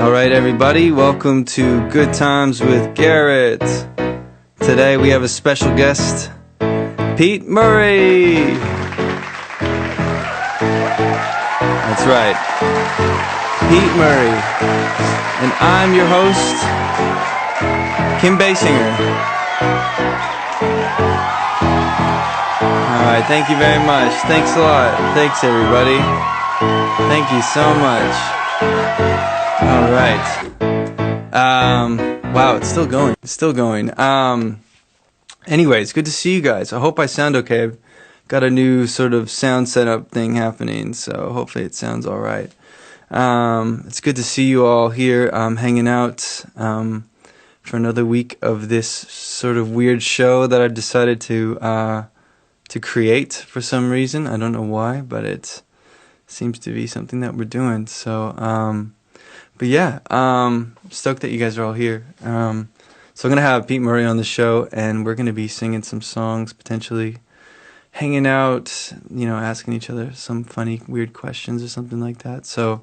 Alright everybody, welcome to Good Times with Garrett. Today we have a special guest, Pete Murray. That's right, Pete Murray. And I'm your host, singer. Alright, thank you very much. Thanks a lot. Thanks everybody. Thank you so much. Alright. Wow, it's still going. It's still going. Anyways, good to see you guys. I hope I sound okay. I've got a new sort of sound setup thing happening, so hopefully it sounds alright. It's good to see you all here, hanging out for another week of this sort of weird show that I've decided to create for some reason. I don't know why, but it seems to be something that we're doing. So, but yeah, stoked that you guys are all here. So I'm going to have Pete Murray on the show, and we're going to be singing some songs, potentially hanging out, asking each other some funny, weird questions or something like that. So,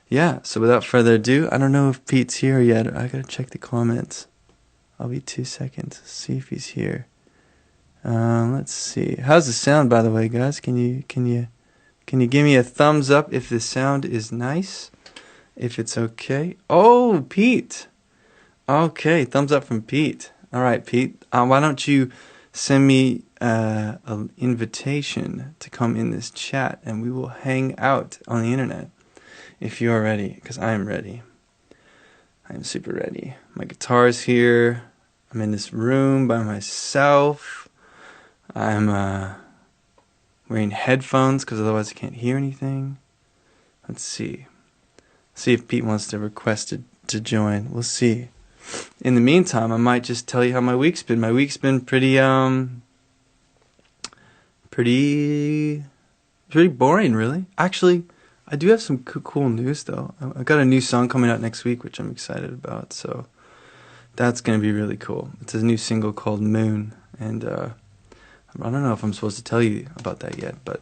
yeah, so without further ado, I don't know if Pete's here yet. I got to check the comments. I'll be 2 seconds, see if he's here. Let's see. How's the sound, by the way, guys? Can you give me a thumbs up if the sound is nice? If it's okay. Oh, Pete. Okay, thumbs up from Pete. All right, Pete. Why don't you send me an invitation to come in this chat, and we will hang out on the internet if you are ready, because I am ready. I am super ready. My guitar's here. I'm in this room by myself. I'm wearing headphones because otherwise I can't hear anything. Let's see. See if Pete wants to request to join. We'll see. In the meantime, I might just tell you how my week's been. My week's been pretty boring, really. Actually, I do have some cool news, though. I got a new song coming out next week, which I'm excited about. So that's going to be really cool. It's a new single called Moon, and I don't know if I'm supposed to tell you about that yet, but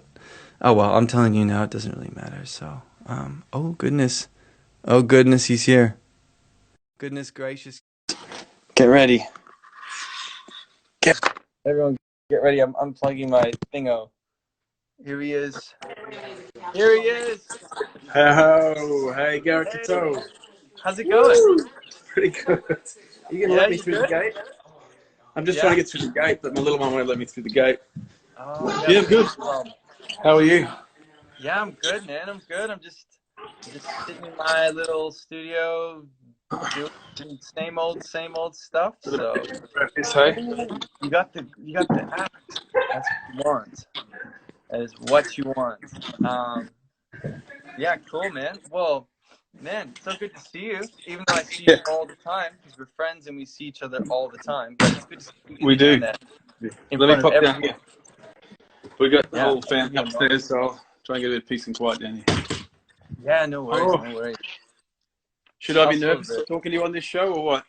oh well, I'm telling you now. It doesn't really matter. So, oh goodness, he's here. Goodness gracious. Get ready. Everyone, get ready. I'm unplugging my thingo. Here he is. Here he is. Oh, hey, Garrett, Kato. How's it going? Pretty good. Are you going to let me through the gate? I'm just trying to get through the gate, but my little one won't let me through the gate. Oh, yeah, I'm good. How are you? Yeah, I'm good, man. I'm good. I'm just sitting in my little studio doing same old stuff. So you got the act. That's what you want. That is what you want. Yeah, cool, man. Well, man, so good to see you. Even though I see you all the time, because we're friends and we see each other all the time. But it's good to see you. We do. Let me pop down here. We got the whole family upstairs, so I'll try and get a bit of peace and quiet down here. Yeah, no worries, no worries. Should I be nervous talking to you on this show or what?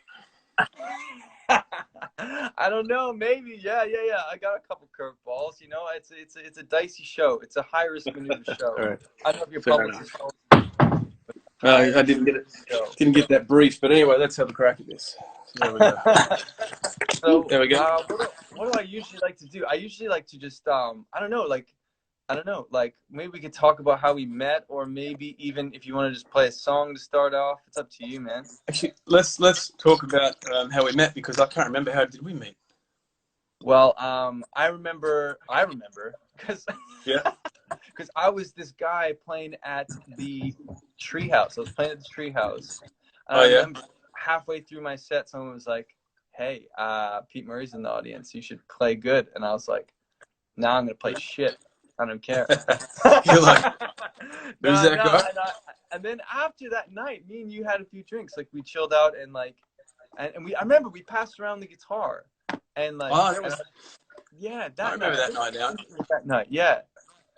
I don't know, maybe. Yeah. I got a couple curveballs. It's a dicey show. It's a high risk maneuver show. Right. I don't know if your publicist knows. I didn't get it. Didn't get that brief, but anyway, let's have a crack at this. So there we go. So there we go. What do I usually like to do? I usually like to just I don't know, maybe we could talk about how we met, or maybe even if you want to just play a song to start off. It's up to you, man. Actually, let's talk about how we met, because I can't remember how did we meet. Well, I remember because because I was this guy playing at the Treehouse. I was playing at the Treehouse. I remember halfway through my set, someone was like, "Hey, Pete Murray's in the audience. You should play good." And I was like, "Nah, I'm gonna play shit. I don't care." You're like, who's that guy? And then after that night, me and you had a few drinks. Like, we chilled out and I remember we passed around the guitar and I remember that night out. That night, yeah.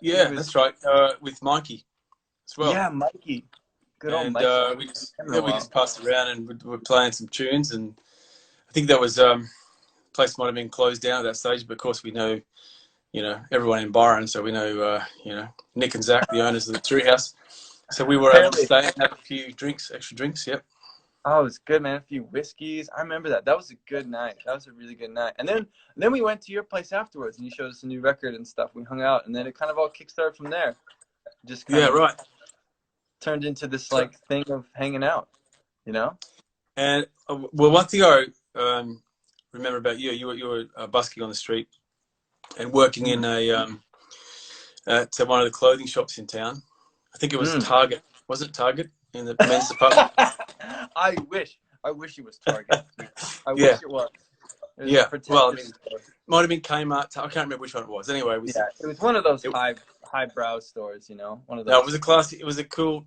Yeah, that's right. With Mikey as well. Yeah, Mikey. Good old Mikey. And we just passed around and we're playing some tunes, and I think that was place might have been closed down at that stage, but of course we know, everyone in Byron, so we know, Nick and Zach, the owners of the Treehouse. So we were able to Apparently. stay and have a few drinks, extra drinks. Yep. Oh, it was good, man. A few whiskeys. I remember that. That was a good night. That was a really good night. And then we went to your place afterwards, and you showed us a new record and stuff. We hung out, and then it kind of all kickstarted from there. Just kind Yeah, of right. turned into this like thing of hanging out, you know? And well, one thing I remember about you, you were busking on the street and working in at one of the clothing shops in town. I think it was Target. Was it Target in the men's department? I wish it was Target. I Yeah. wish it was. It was Yeah. Well, I mean, store. might have been Kmart. I can't remember which one it was. Anyway, it was. Yeah, it was one of those highbrow stores, you know, one of those. No, it was a classy. It was a cool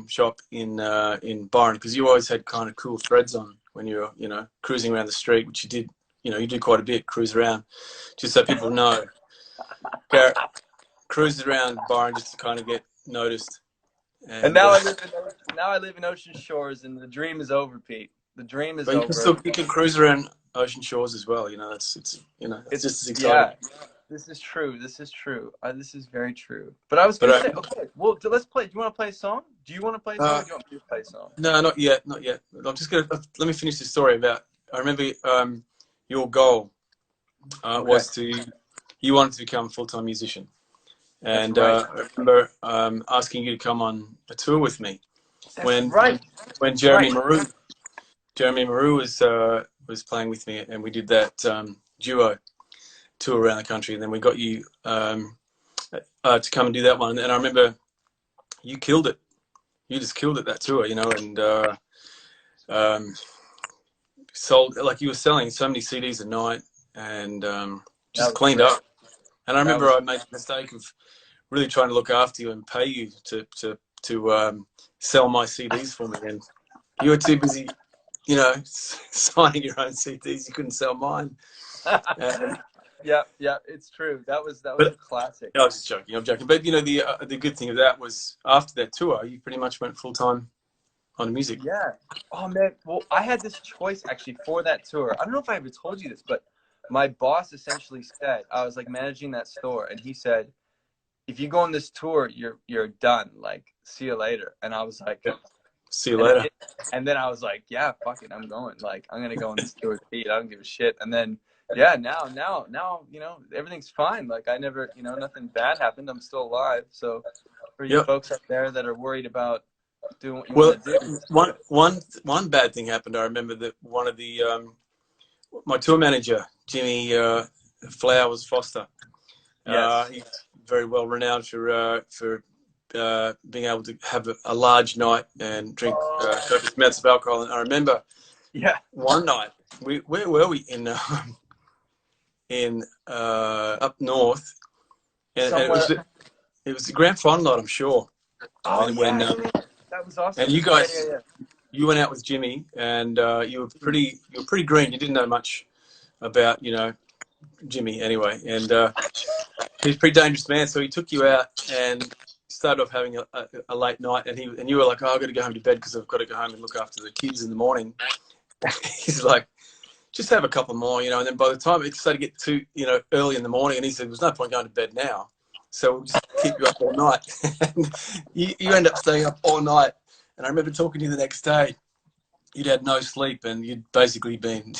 shop in Byron, because you always had kind of cool threads on when you were cruising around the street, which you did. You do quite a bit, cruise around, just so people know. Garrett cruises around Byron just to kind of get noticed. And now I live in Ocean Shores, and the dream is over, Pete. The dream is over. You can cruise around Ocean Shores as well. It's just as exciting. Yeah, this is true. This is true. This is very true. But I was going to say, okay, well, let's play. Do you want to play a song? Do you want to play a song? Or do you want me to play a song? No, not yet. Not yet. I'm just gonna let me finish the story about. I remember your goal was you wanted to become a full-time musician. And right. I remember asking you to come on a tour with me. When Jeremy Maru was playing with me, and we did that duo tour around the country. And then we got you to come and do that one. And I remember you killed it. You just killed it, that tour, and sold, like, you were selling so many CDs a night, and just cleaned up. And I remember I made the mistake of really trying to look after you and pay you to sell my CDs for me, and you were too busy, signing your own CDs. You couldn't sell mine. Yeah, it's true. That was a classic. I was just joking. I'm joking. But the good thing of that was, after that tour, you pretty much went full time on music. Yeah. Oh man. Well, I had this choice actually for that tour. I don't know if I ever told you this, but my boss essentially said, I was like managing that store, and he said, if you go on this tour, you're done. Like, see you later. And I was like, see you later. And then I was like, yeah, fuck it, I'm going. Like, I'm gonna go on this tour to Pete. I don't give a shit. And then now, everything's fine. Like, I never, nothing bad happened. I'm still alive. So for you folks out there that are worried about doing what you want to do. One bad thing happened. I remember that one of the my tour manager, Jimmy Flowers Foster. Yes. He's very well renowned for being able to have a large night and drink copious amounts of alcohol. And I remember, one night where were we in up north, and it was the grand final night, I'm sure. Oh, when that was awesome. And you guys, you went out with Jimmy, and you were pretty green. You didn't know much about Jimmy anyway, and he's a pretty dangerous man. So he took you out and started off having a late night, and you were like, "Oh, I've got to go home to bed because I've got to go home and look after the kids in the morning." He's like, "Just have a couple more, And then by the time it started to get too, early in the morning, and he said, "There's no point going to bed now, so we'll just keep you up all night." And you end up staying up all night. And I remember talking to you the next day. You'd had no sleep, and you'd basically been,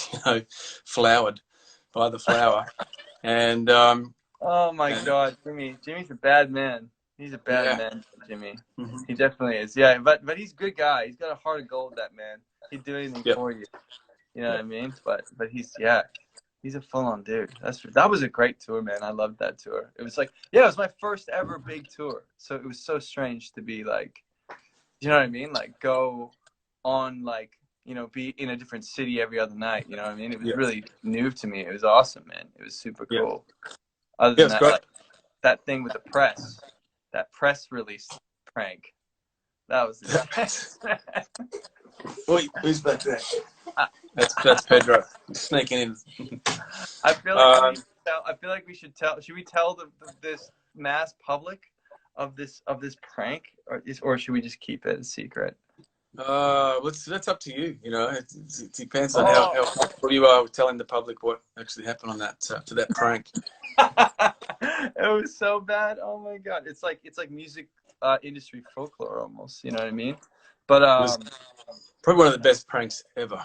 flowered by the flower. And oh my God, Jimmy's a bad man. He's a bad man, Jimmy. Mm-hmm. He definitely is. Yeah, but he's a good guy. He's got a heart of gold, that man. He'd do anything for you. You know what I mean? But he's a full-on dude. That was a great tour, man. I loved that tour. It was like, it was my first ever big tour. So it was so strange to be like, you know what I mean? Like, go on, like, be in a different city every other night. You know what I mean? It was really new to me. It was awesome, man. It was super cool. Other than that, like, that thing with the press, that press release prank, that was the best. Wait, who's back there? That's Pedro. He's sneaking in. I feel like we should tell. Should we tell this mass public of this prank, or should we just keep it a secret? That's up to you. It depends on how comfortable you are with telling the public what actually happened on that to that prank. It was so bad. Oh my God! It's like music industry folklore almost. You know what I mean? But It was probably one of the best pranks ever.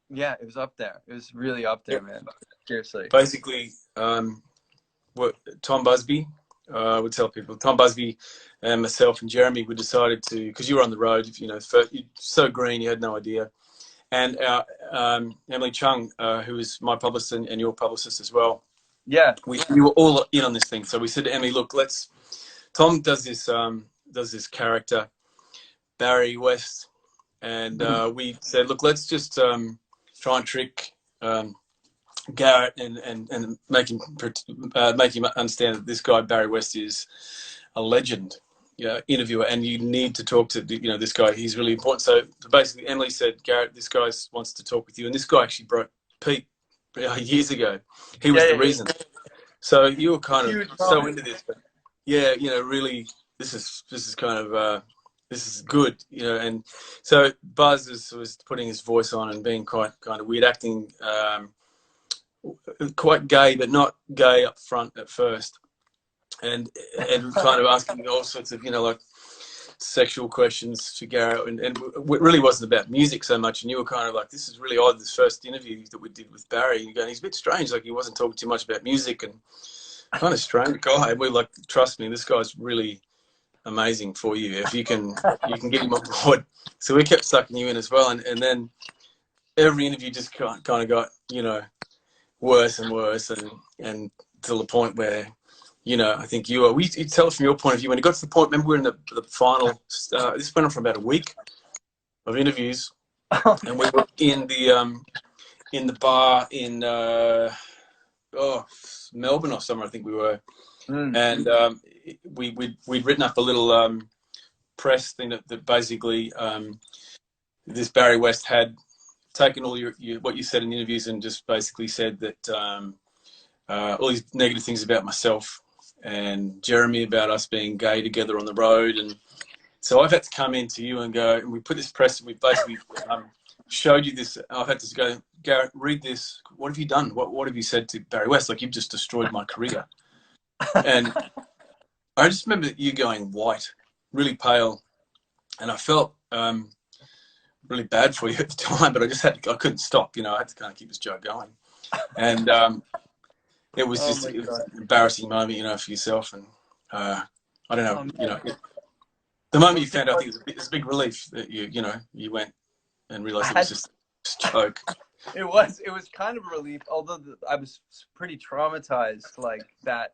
yeah, it was up there. It was really up there, man. Seriously. Basically, what Tom Busby would tell people. Tom Busby and myself and Jeremy, we decided to, because you were on the road, you know, you're so green, you had no idea. And Emily Chung, who is my publicist and your publicist as well. Yeah. We were all in on this thing. So we said to Emily, look, Tom does this character, Barry West. And we said, look, let's just try and trick Garrett and make him understand that this guy Barry West is a legend, interviewer, and you need to talk to this guy. He's really important. So basically, Emily said, Garrett, this guy wants to talk with you, and this guy actually broke Pete years ago. He was the reason. So you were kind of so into this, but yeah, really, this is kind of this is good, and so Buzz was putting his voice on and being quite kind of weird, acting quite gay, but not gay up front at first, and kind of asking all sorts of like sexual questions to Garrett, and it really wasn't about music so much. And you were kind of like, this is really odd, this first interview that we did with Barry. And you're going, he's a bit strange, like he wasn't talking too much about music, and kind of strange guy. We're like, trust me, this guy's really amazing for you if you can get him on board. So we kept sucking you in as well, and then every interview just kind of got worse and worse, and to the point where I think you tell it from your point of view when it got to the point. Remember, we were in the final. This went on for about a week of interviews, and we were in the bar in Melbourne or somewhere, I think we were, and we'd written up a little press thing that basically this Barry West had taken all what you said in interviews and just basically said that all these negative things about myself and Jeremy, about us being gay together on the road. And so I've had to come in to you and go, and we put this press, and we basically showed you this. I've had to go, Garrett, read this. What have you done? What have you said to Barry West? Like, you've just destroyed my career. And I just remember you going white, really pale, and I felt really bad for you at the time, but I couldn't stop. I had to kind of keep this joke going. And it was just it was an embarrassing moment, for yourself. And I don't know, the moment you found out, I think it was a big relief that you went and realized it was just a joke. It was kind of a relief, although I was pretty traumatized like that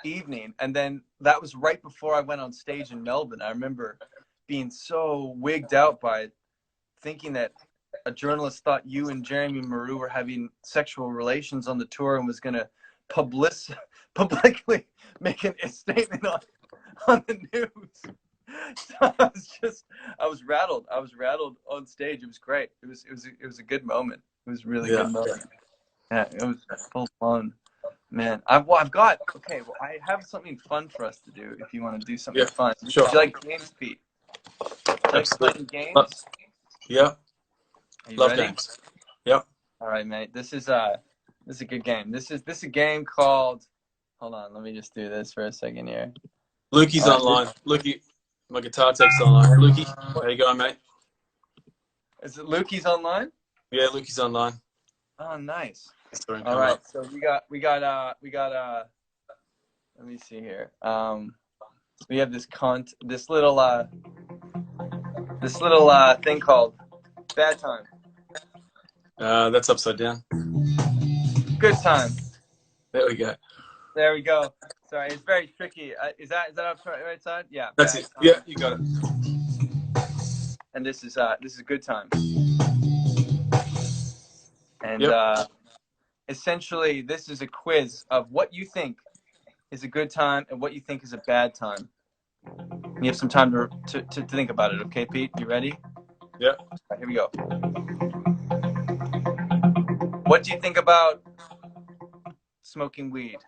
evening. And then that was right before I went on stage in Melbourne. I remember being so wigged out by it, thinking that a journalist thought you and Jeremy Maru were having sexual relations on the tour and was going to publicly make a statement on the news. So I was rattled. I was rattled on stage. It was great. It was a good moment. It was a really good moment. Yeah, it was full fun, man. I have something fun for us to do if you want to do something fun. Sure. Would you like games, Pete? Like playing games? Yeah. Are you Love ready? games. Yep. All right, mate. This is a good game. This is a game called. Hold on, let me just do this for a second here. Lukey's online. Lukey, my guitar tech's online. Lukey, how you going, mate? Is it Lukey's online? Yeah, Lukey's online. Oh, nice. Sorry, all right, so we got. Let me see here. We have this little thing called Bad Time. That's upside down. Good Time. There we go. There we go. Sorry, it's very tricky. Is that upside right side? Yeah. That's it. Time. Yeah, you got it. And this is Good Time. And essentially, this is a quiz of what you think is a good time and what you think is a bad time. You have some time to think about it. Okay, Pete? You ready? Yeah. All right, here we go. What do you think about smoking weed?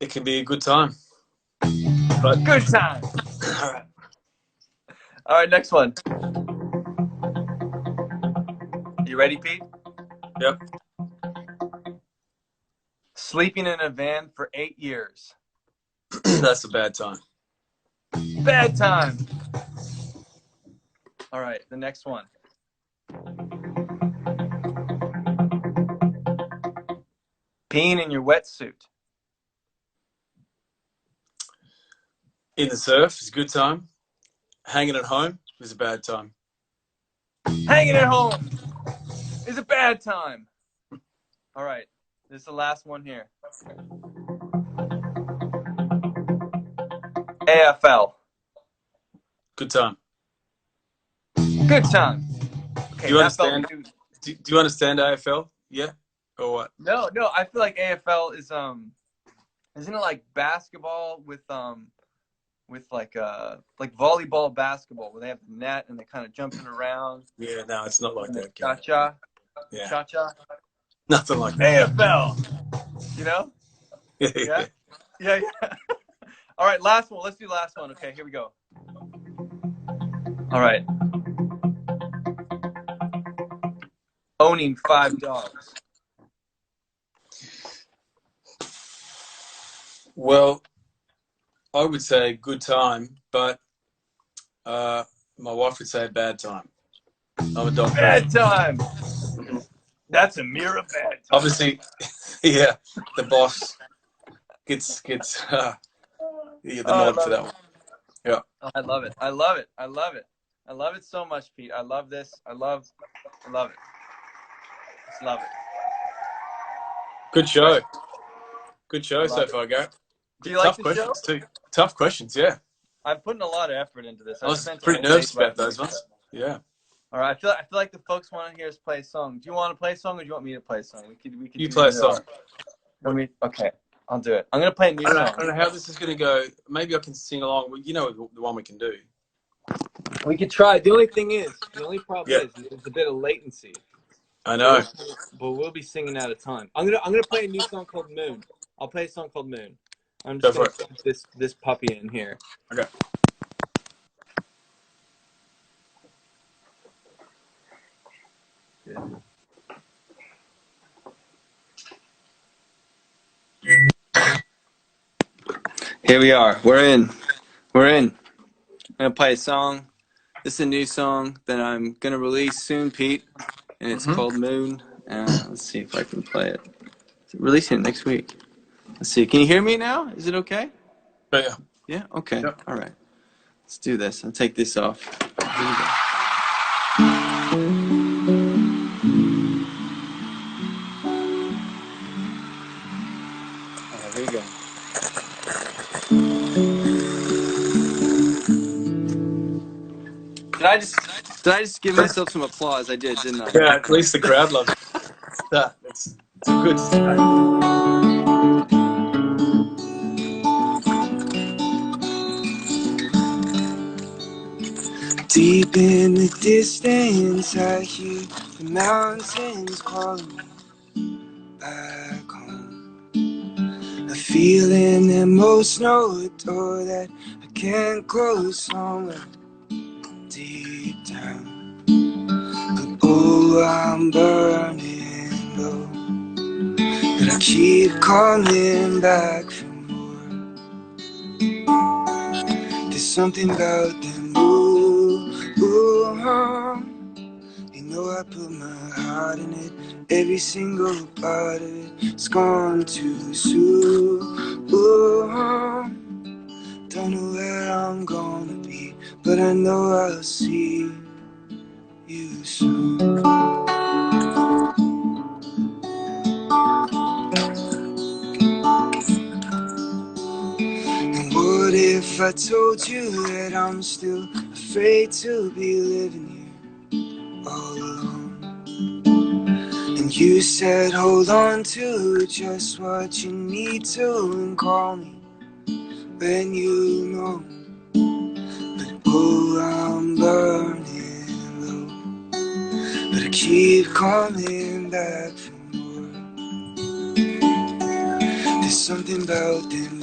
It can be a good time. But good time. All right. All right, next one. You ready, Pete? Yep. Sleeping in a van for 8 years. That's a bad time. Bad time. All right, the next one. Peeing in your wetsuit. In the surf is a good time. Hanging at home is a bad time. Hanging at home is a bad time. All right, this is the last one here. AFL. Good time. Good time. Okay, Do you understand? Felt, do you understand AFL? Yeah, or what? No. I feel like AFL is isn't it like basketball with like volleyball basketball where they have the net and they're kind of jumping around? Yeah, no, it's not like that. Cha-cha. Yeah. Cha-cha. Nothing like that. AFL. You know? Yeah. All right, last one. Let's do last one. Okay, here we go. All right. Owning 5 dogs. Well, I would say good time, but my wife would say bad time. I'm a dog. Bad time. That's a mirror bad time. Obviously, yeah, the boss gets the nod for that one. Yeah. Oh, I love it. I love it. I love it. I love it so much, Pete. I love this. I love it. Just love it. Good show. Good show so far, Garrett. Do you like the show? Too. Tough questions, yeah. I'm putting a lot of effort into this. I was pretty nervous about those ones. Yeah. All right. I feel like the folks want to hear us play a song. Do you want to play a song, or do you want me to play a song? We could. You play a song. Okay. I'll do it. I'm gonna play a new song. I don't know how this is gonna go. Maybe I can sing along. You know the one we can do. We could try. The only problem is there's a bit of latency. I know. But we'll be singing out of time. I'm gonna play a new song called Moon. I'll play a song called Moon. I'm just gonna put this puppy in here. Okay. Here we are. We're in. I'm gonna play a song. This is a new song that I'm gonna release soon, Pete, and it's called Moon. Let's see if I can play it. Releasing it next week. Let's see. Can you hear me now? Is it okay? Yeah. Yeah. Okay. Yep. All right. Let's do this. I'll take this off. Here we go. Here we go. Did I just give myself some applause? I did, didn't I? Yeah, at least the crowd loves it. It's a good start. Deep in the distance, I hear the mountains calling me back home. A feeling that most know a door that I can't close somewhere deep down. But oh, I'm burning low, but I keep coming back for more. There's something about them you know I put my heart in it. Every single part of it's gone too soon. Don't know where I'm gonna be, but I know I'll see you soon. And what if I told you that I'm still afraid to be living here all alone? And you said hold on to just what you need to and call me when you know. But oh, I'm burning low, but I keep coming back for more. There's something about them,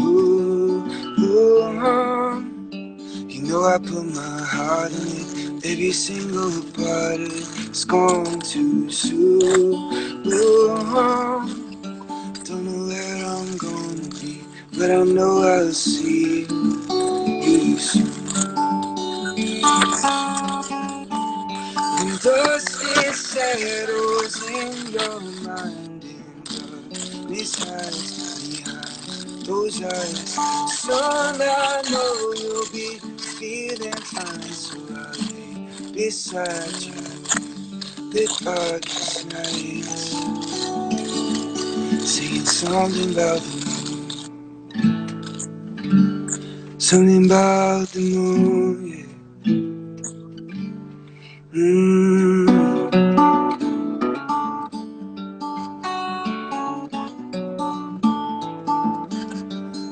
you know I put my heart in it. Every single part of it's gone too soon. Don't know where I'm gonna be, but but I know I'll see you soon. When dust settles in your mind and darkness hides behind those eyes, son, I know you'll be feeling fine, so I'll lay beside you the darkest nights, saying something about the moon, yeah.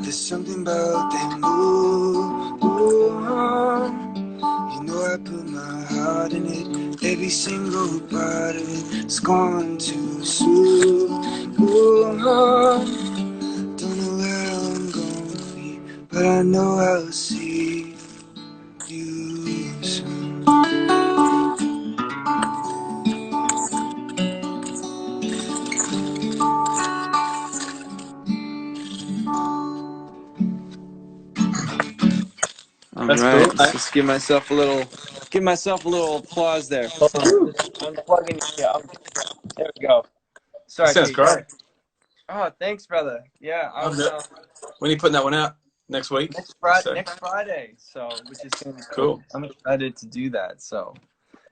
There's something about that moon. You know I put my heart in it. Every single part of it's gone too soon. Don't know where I'm gonna be, but I know I'll see you soon. All That's right, cool. let's just give myself a little applause there. Unplugging. Yeah, there we go. That Sorry, sounds Pete. great. Oh, thanks, brother. Yeah, I was When are you putting that one out? Next week? next Friday. So, which is gonna be Cool. I'm excited to do that. So,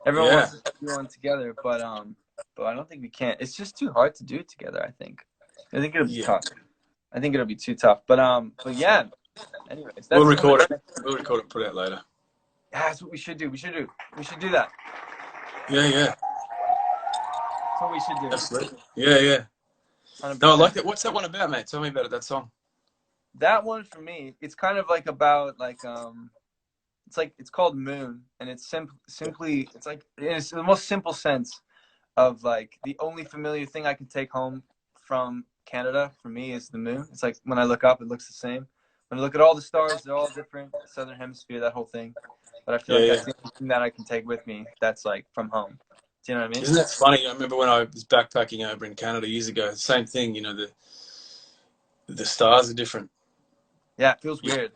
everyone wants to do one together, but I don't think we can. It's just too hard to do it together. I think it'll be tough. I think it'll be too tough. But yeah. Anyways, we'll record it. We'll record it and put it out later. Yeah, that's what we should do. We should do that. Yeah. That's what we should do. Absolutely. Yeah. 100%. No, I like that. What's that one about, mate? Tell me about it, that song. That one for me, it's kind of like about it's called Moon, and it's simply it's the most simple sense of like the only familiar thing I can take home from Canada for me is the moon. It's like when I look up, it looks the same. When I look at all the stars, they're all different. Southern Hemisphere, that whole thing. But I feel like that's the only thing that I can take with me. That's like from home. Do you know what I mean? Isn't that funny? I remember when I was backpacking over in Canada years ago. Same thing. You know, the stars are different. Yeah, it feels weird.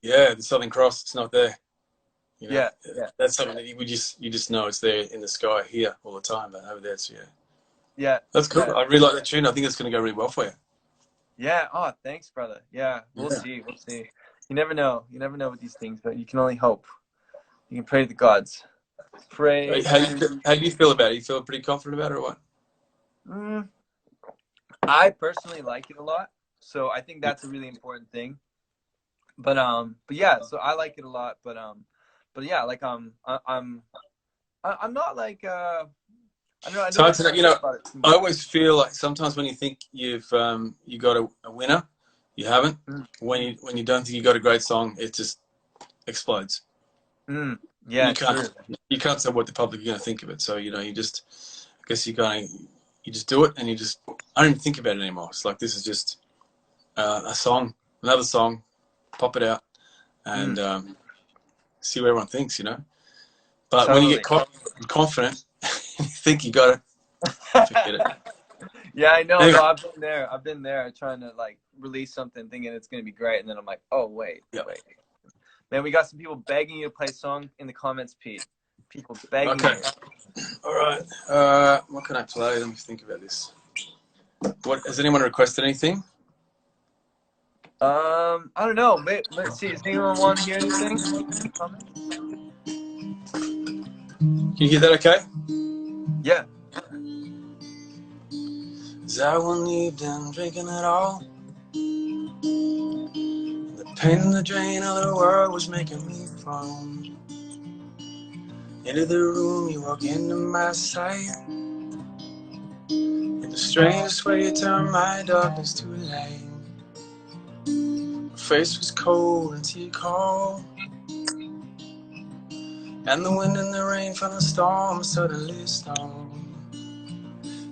Yeah, the Southern Cross, it's not there. You know, yeah. That's something that you just know it's there in the sky here all the time, but over there, it's Yeah. That's cool. I really like that tune. I think it's going to go really well for you. Yeah. Oh, thanks, brother. Yeah, we'll see. We'll see. You never know. You never know with these things, but you can only hope. You can pray to the gods. Pray. How do you feel about it? You feel pretty confident about it or what? I personally like it a lot, so I think that's a really important thing. But yeah, so I like it a lot, but yeah, like I'm not like I know. I always feel like sometimes when you think you got a winner, you haven't. When you don't think you got a great song, it just explodes. Yeah, you can't say what the public are going to think of it. So you just, I guess you just do it, and I don't even think about it anymore. It's like this is just a song, another song, pop it out, and see what everyone thinks. But totally. when you get confident, you think you got it, forget it. Yeah, I know. Anyway. No, I've been there trying to like release something thinking it's going to be great. And then I'm like, oh, wait. Man, we got some people begging you to play a song in the comments, Pete. People begging you. All right. What can I play? Let me think about this. Has anyone requested anything? I don't know. Let's see. Does anyone want to hear anything? Can you hear that okay? Yeah. As I won't leave down drinking at all. The pain in the drain of the world was making me fall. Into the room, you walk into my sight. In the strangest way, you turn my darkness to light. My face was cold until you called. And the wind and the rain from the storm suddenly stopped.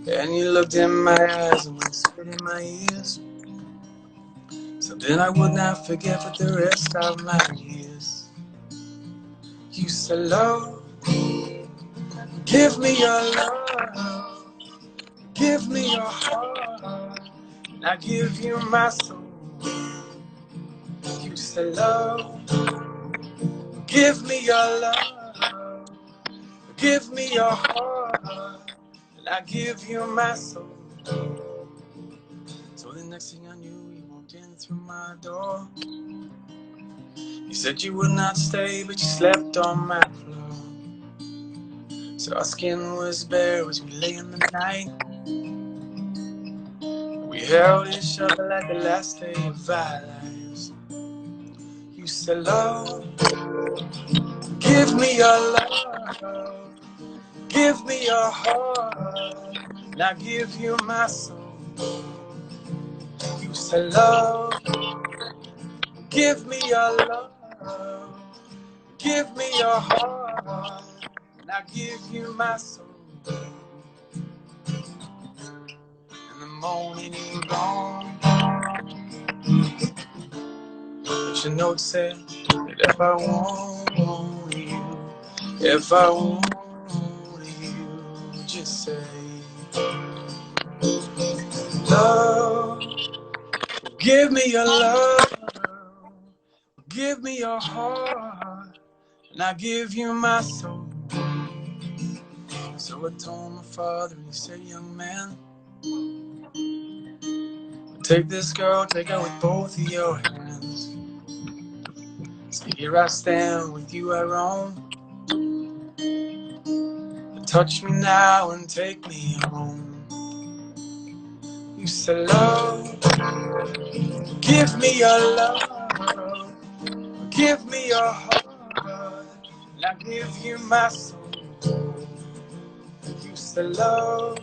And you looked in my eyes and whispered in my ears, something I would not forget for the rest of my years. You said, love, give me your love, give me your heart, and I give you my soul. You say, love, give me your love, give me your heart, and I give you my soul. So the next thing I knew, you walked in through my door. You said you would not stay, but you slept on my floor. So our skin was bare as we lay in the night. We held each other like the last day of our lives. You said, love, give me your love, give me your heart, and I give you my soul. You said, love, give me your love, give me your heart, and I give you my soul. In the morning you were gone, but your note said that if I want you, if I want you, just say, love, give me your love, give me your heart, and I give you my soul. So I told my father, and he said, young man, take this girl, take her with both of your hands. So here I stand, with you I roam. Touch me now and take me home. You said, love, give me your love, give me your heart, and I give you my soul. You said, love,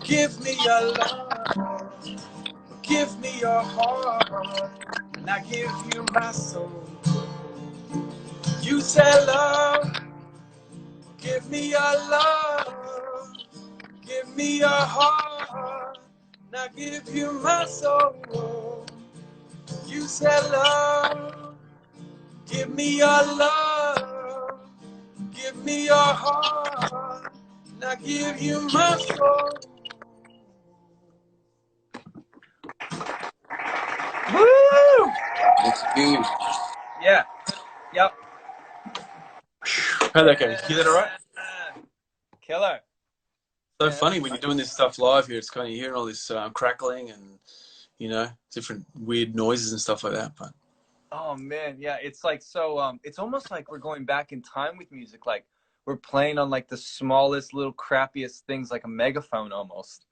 give me your love, give me your heart, and I give you my soul. You said, love, give me your love, give me your heart, and I give you my soul. You said, love, give me your love, give me your heart, and I give you my soul. Woo! Yeah. Yep. How'd that go? You hear that all right? Killer. So Yeah, funny when you're doing this stuff live here. It's kind of, you're hearing all this crackling and, you know, different weird noises and stuff like that. But oh man, yeah, it's like so it's almost like we're going back in time with music. Like we're playing on like the smallest little crappiest things, like a megaphone almost.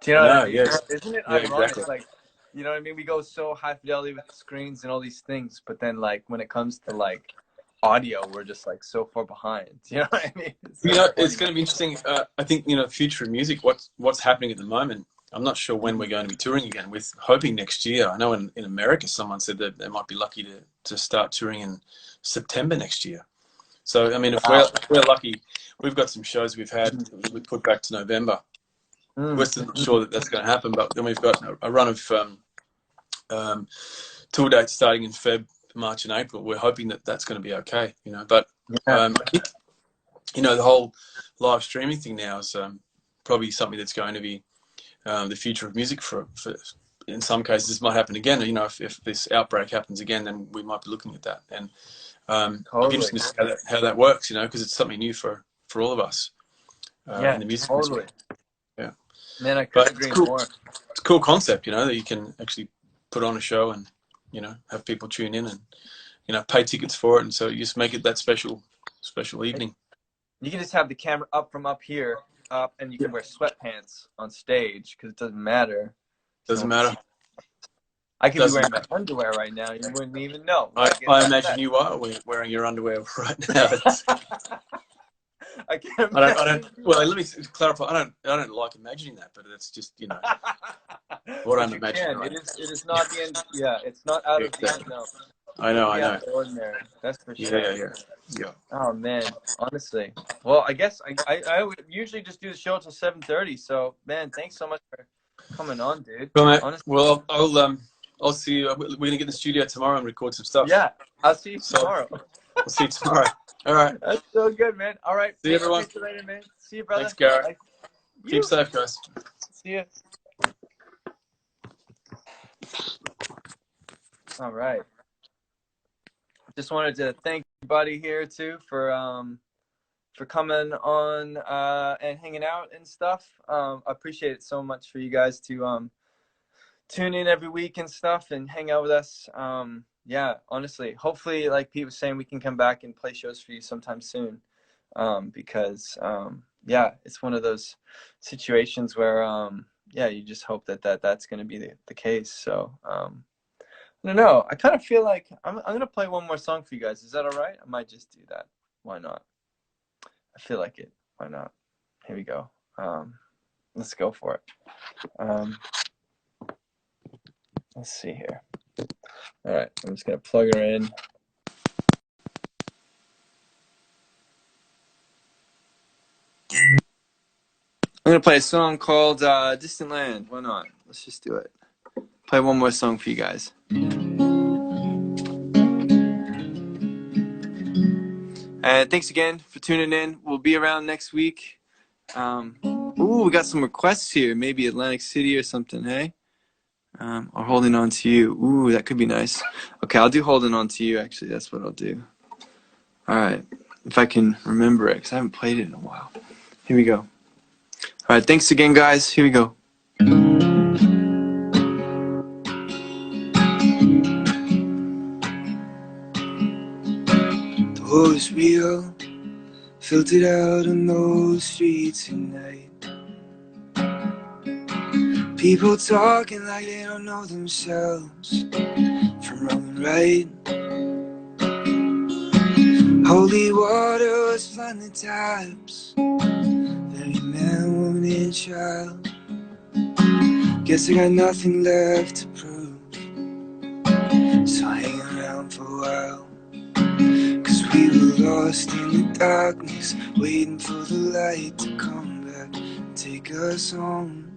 Do you know what I mean? yes. Isn't it Yeah, ironic? exactly. Like, you know what I mean? We go so high fidelity with the screens and all these things, but then like when it comes to like audio, we're just like so far behind. Do you know what I mean? It's You so know, funny. it's going to be interesting. I think, you know, the future of music, what's happening at the moment. I'm not sure when we're going to be touring again. We're hoping next year. I know in America, someone said that they might be lucky to start touring in September next year. So, I mean, if we're lucky, we've got some shows we put back to November. We're still not sure that that's going to happen, but then we've got a run of tour dates starting in Feb, March, and April. We're hoping that that's going to be okay, you know. But I think, you know, the whole live streaming thing now is probably something that's going to be the future of music for in some cases. This might happen again. You know, if this outbreak happens again, then we might be looking at that. And it'll be interesting to see how that works, you know, because it's something new for all of us in the music industry. Yeah. Man, I couldn't agree more. It's a cool concept, you know, that you can actually put on a show and, you know, have people tune in and, you know, pay tickets for it. And so you just make it that special evening. You can just have the camera up from up here, and you can wear sweatpants on stage because it doesn't matter. Doesn't matter. I could be wearing my underwear right now. You wouldn't even know. I imagine you are wearing your underwear right now. I can't. I don't. Well, let me clarify. I don't like imagining that, but it's just, you know, what I'm imagining. Right? It is not the end. Yeah, it's not out of the unknown. I know. Ordinary. That's for sure. Yeah. Oh man, honestly. Well, I guess I would usually just do the show until 7:30. So man, thanks so much for coming on, dude. Well, mate, honestly. well, I'll see you. We're gonna get in the studio tomorrow and record some stuff. Yeah, I'll see you tomorrow. I'll see you tomorrow. All right. That's so good, man. All right. See you, everyone. See you later, man. See you, brother. Thanks, Garrett. Keep safe, guys. See you. All right. Just wanted to thank everybody here too for coming on and hanging out and stuff. I appreciate it so much for you guys to tune in every week and stuff and hang out with us. Yeah, honestly, hopefully, like Pete was saying, we can come back and play shows for you sometime soon. Because yeah, it's one of those situations where yeah, you just hope that's going to be the case. So I don't know. I kind of feel like I'm going to play one more song for you guys. Is that all right? I might just do that. Why not? I feel like it. Why not? Here we go. Let's go for it. Let's see here. All right, I'm just going to plug her in. I'm going to play a song called Distant Land. Why not? Let's just do it. Play one more song for you guys. And thanks again for tuning in. We'll be around next week. Ooh, we got some requests here. Maybe Atlantic City or something, hey? Or Holding On To You. Ooh, that could be nice. Okay, I'll do Holding On To You, actually. That's what I'll do. All right. If I can remember it, because I haven't played it in a while. Here we go. All right, thanks again, guys. Here we go. The war is real, filtered out on those streets at night. People talking like they don't know themselves from wrong and right. Holy water was flooding the taps. Every man, woman, and child. Guess I got nothing left to prove, so hang around for a while. Cause we were lost in the darkness, waiting for the light to come back and take us home.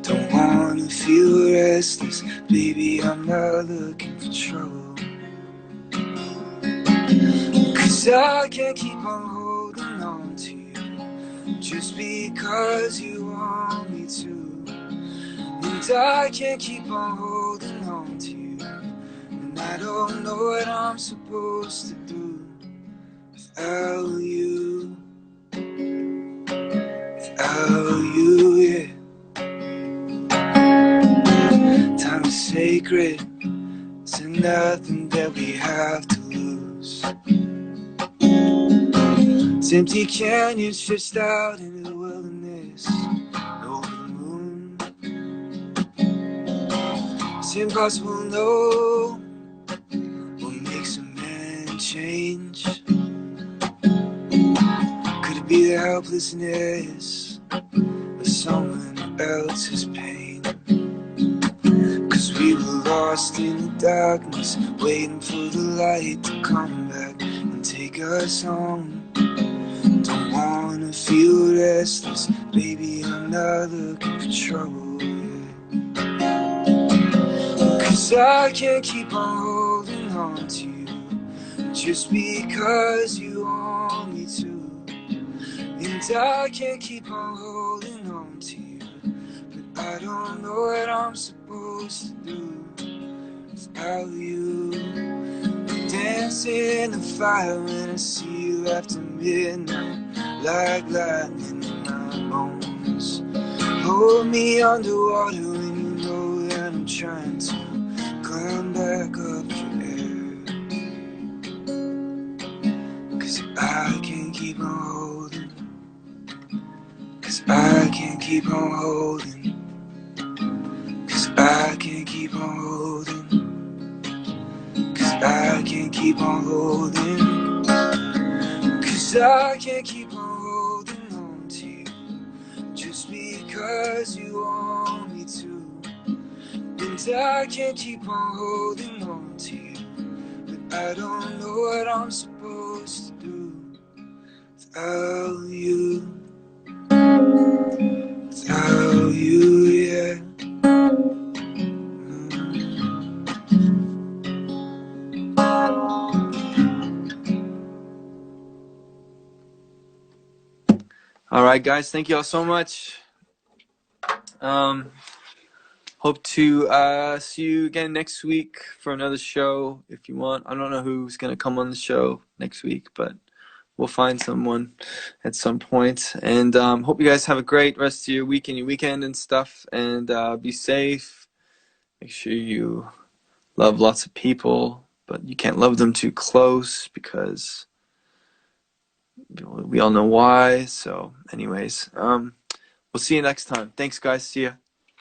Don't wanna feel restless, baby, I'm not looking for trouble. Cause I can't keep on holding on to you just because you want me to. And I can't keep on holding on to you, and I don't know what I'm supposed to do without you. Without you, yeah. Time is sacred, so nothing that we have to lose. It's empty canyons stretched out into the wilderness, over the moon. It's impossible to know what makes a man change. Could it be the helplessness of someone else's pain? Cause we were lost in the darkness, waiting for the light to come back and take us home. Don't wanna feel restless, baby, I'm not looking for trouble, yeah. Cause I can't keep on holding on to you just because you want me to. And I can't keep on holding on to you, but I don't know what I'm supposed to do without you. Dancing in the fire when I see you after midnight, like lightning in my bones. Hold me underwater when you know that I'm trying to climb back up your air. Cause I can't keep on holding, cause I can't keep on holding, cause I can't keep on holding, cause I can't keep on holding, cause I can't keep on holding on to you just because you want me to. And I can't keep on holding on to you, but I don't know what I'm supposed to do without you. Without you, yeah. All right, guys, thank you all so much. hope to see you again next week for another show if you want. I don't know who's gonna come on the show next week, but we'll find someone at some point. And hope you guys have a great rest of your week and your weekend and stuff. And be safe. Make sure you love lots of people, but you can't love them too close because we all know why. So anyways, we'll see you next time. Thanks, guys. See ya.